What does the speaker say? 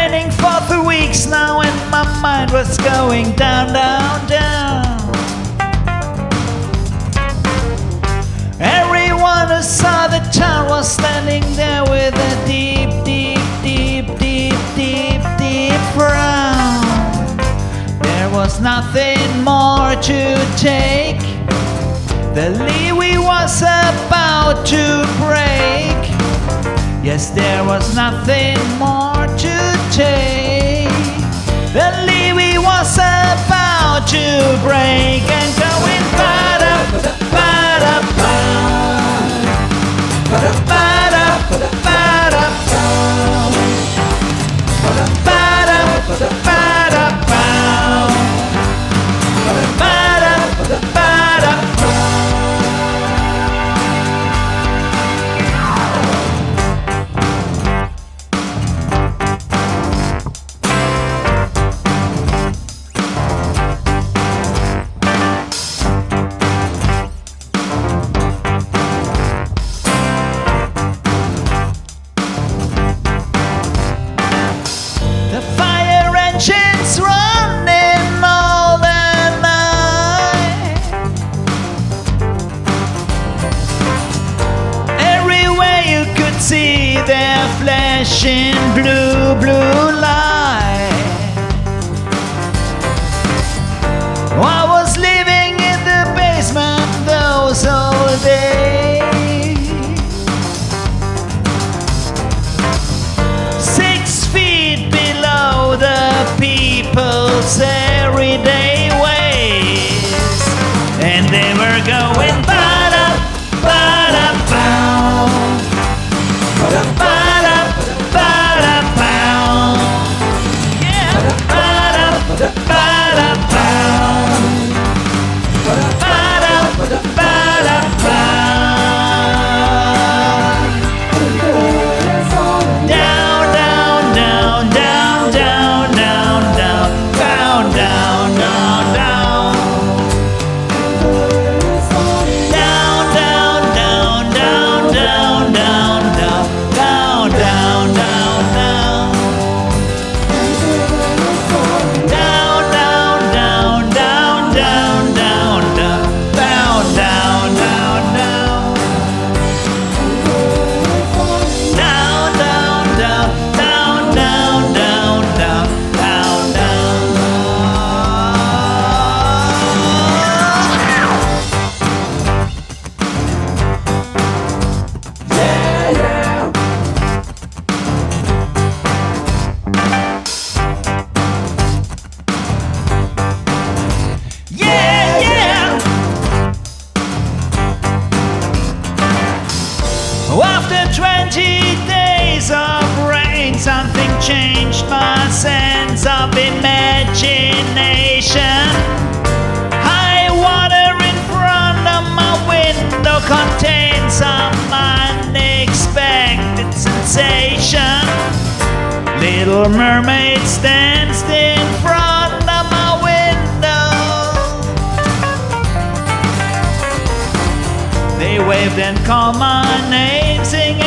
raining for 3 weeks now, and my mind was going down, down, down. Everyone who saw the town was standing there with a deep, deep, deep, deep, deep, deep frown. There was nothing more to take. The leeway was about to break. Yes, there was nothing more to take. The leeway was about to break and going ba-da, ba-da, ba-da, ba-da, ba-da, ba-da, ba-da, the fire engines running all the night. Everywhere you could see their flashing blue, blue light. I was living in the basement those old days. 6 feet below the people's everyday ways, and they were going ba-da, ba-da, bow, ba-da, ba-da, bow, yeah, ba-da, ba-da, bow, ba-da, ba-da, bow. Down, down, down, down, down, down, down, down, down, down, down. Down, down, down, down, down, down, down, down, down, down, down. Down, down, down, down, down, down, down, down, down, down, down. Down, down, down, down, down, down, down, down, down. Yeah, yeah. Yeah, yeah. After 20 days of rain, something changed my sense of imagination. High water in front of my window contained some unexpected sensation. Little mermaids danced in front of my window. They waved and called my name, singing